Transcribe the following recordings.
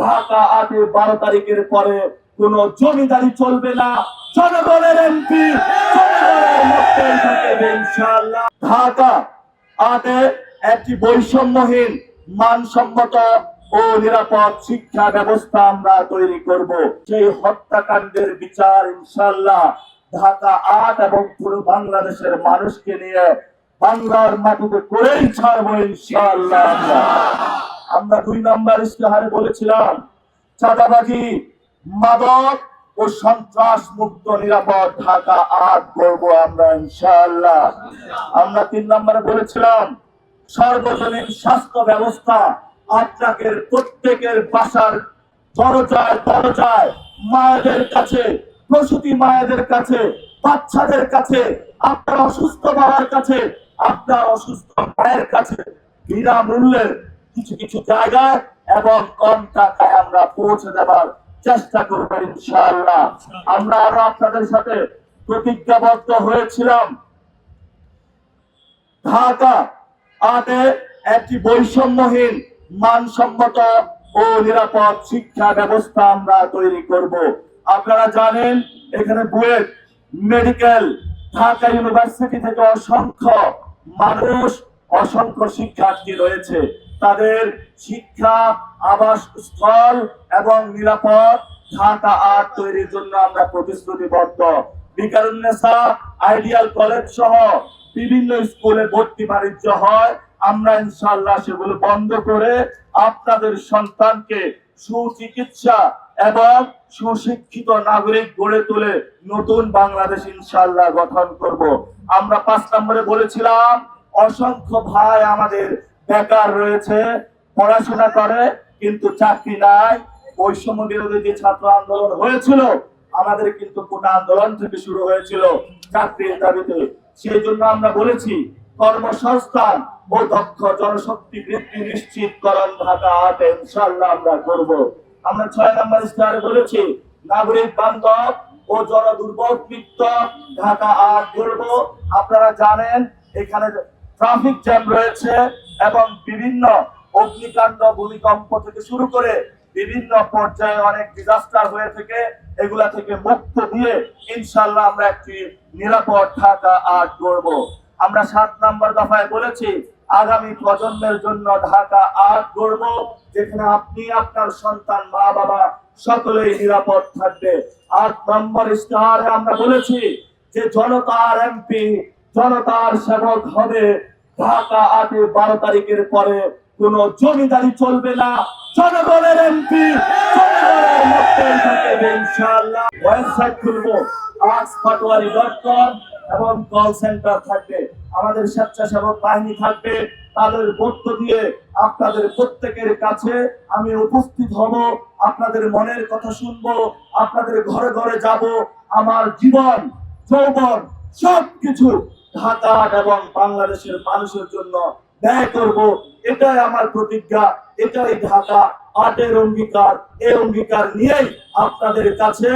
ঢাকা 8-12 তারিখের পরে কোন জমিদারি চলবে না। জনগণের এমপি জনগণের মধ্যেই থাকবে ইনশাআল্লাহ। ঢাকা 8-এ একটি বৈষম্যহীন মানসম্মত ও নিরাপদ শিক্ষা ব্যবস্থা আমরা তৈরি করব। সেই হত্যাকাণ্ডের বিচার ইনশাআল্লাহ ঢাকা 8 এবং পুরো বাংলাদেশের মানুষকে নিয়ে বাংলার মাটিতে করেই ছাড়বো ইনশাআল্লাহ। আমরা 2 নম্বর ইশতেহারে বলেছিলাম চাঁদাবাজি, মাদক ও সন্ত্রাস মুক্ত নিরাপদ ঢাকা 8 করবো আমরা ইনশাআল্লাহ। আমরা 3 নম্বরে বলেছিলাম সার্বজনীন স্বাস্থ্য ব্যবস্থা আপনাদের প্রত্যেকের বাসার দরজায় দরজায়, মায়েদের কাছে, প্রসূতি মায়েদের কাছে, বাচ্চাদের কাছে, আপনার অসুস্থ বাবার কাছে, আপনার অসুস্থ মায়ের কাছে বিনামূল্যে কিছু কিছু জায়গায় এবং কম টাকায় আমরা পৌঁছে দেবার চেষ্টা করবো ইনশাআল্লাহ। আমরা আরো আপনাদের সাথে প্রতিজ্ঞাবদ্ধ হয়েছিলাম ঢাকা 8-এ একটি বৈষম্যহীন মানসম্মত ও নিরাপদ শিক্ষা ব্যবস্থা আমরা তৈরি করব। আপনারা জানেন এখানে বুয়েট মেডিকেল, ঢাকা ইউনিভার্সিটি থেকে অসংখ্য মানুষ, অসংখ্য শিক্ষার্থী রয়েছে। তাদের শিক্ষা, আবাসস্থল এবং নিরাপদ ঢাকা 8 তৈরির জন্য আমরা প্রতিশ্রুতিবদ্ধ। বিকারুন্নেসা আইডিয়াল কলেজ সহ বিভিন্ন স্কুলে ভর্তি বাণিজ্য হয়, আমরা ইনশাআল্লাহ সেগুলো বন্ধ করে আপনাদের সন্তানকে সুচিকিৎসা এবং সুশিক্ষিত নাগরিক গড়ে তুলে নতুন বাংলাদেশ ইনশাআল্লাহ গঠন করব। আমরা 5 নম্বরে বলেছিলাম অসংখ্য ভাই আমাদের বেকার রয়েছে, পড়াশোনা করে কিন্তু চাকরি নাই। বৈষম্য বিরোধী যে ছাত্র আন্দোলন হয়েছিল আমাদের কিন্তু কোটা আন্দোলন থেকে শুরু হয়েছিল চাকরির দাবিতে। সেই জন্য আমরা বলেছি কর্মসংস্থান ও দক্ষ জনশক্তি বৃদ্ধি নিশ্চিতকরণ ঢাকা 8-এ ইনশাআল্লাহ আমরা করব। আমরা 6 নম্বর ইশতেহারে বলেছি নাগরিক বান্ধব ও জনদুর্ভোগ মুক্ত ঢাকা 8 করব। আপনারা জানেন এখানে ট্রাফিক জ্যাম রয়েছে এবং বিভিন্ন অগ্নিকাণ্ড, ভূমিকম্প থেকে শুরু করে বিভিন্ন পর্যায়ে অনেক ডিজাস্টার হয়ে থাকে। এগুলা থেকে মুক্ত দিয়ে ইনশাআল্লাহ আমরা একটি নিরাপদ ঢাকা 8 করব। আমরা 7 নম্বর দফায় বলেছি আগামী প্রজন্মের জন্য ঢাকা 8 করব, যেখানে আপনি, আপনার সন্তান, মা বাবা সকলেই নিরাপদ থাকবে। 8 নম্বর ইশতেহারে আমরা বলেছি যে জনতার এমপি, জনতার সেবক হবে। ঢাকা 8-12 তারিখের পরে কোন জমিদারি চলবে না। জনগণের এমপি জনগণের মধ্যেই থাকবে ইনশাআল্লাহ। ওয়েবসাইট খুলবো askpatwari.com এবং কল সেন্টার থাকবে। আমাদের স্বেচ্ছাসেবক বাহিনী থাকবে। তাদের মধ্য দিয়ে আপনাদের প্রত্যেকের কাছে আমি উপস্থিত হব, আপনাদের মনের কথা শুনবো, আপনাদের ঘরে ঘরে যাব। আমার জীবন, যৌবন সবকিছু ঢাকা এবং বাংলাদেশের মানুষের জন্য ব্যয় করব। এটাই আমার প্রতিজ্ঞা, এটাই ঢাকা 8-এর অঙ্গীকার। এই অঙ্গীকার নিয়েই আপনাদের কাছে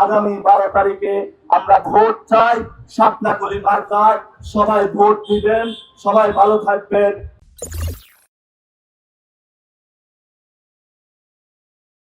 আগামী 12 তারিখে আমরা ভোট চাই। শাপলা কলি মার্কায় সবাই ভোট দিবেন। সবাই ভালো থাকবেন।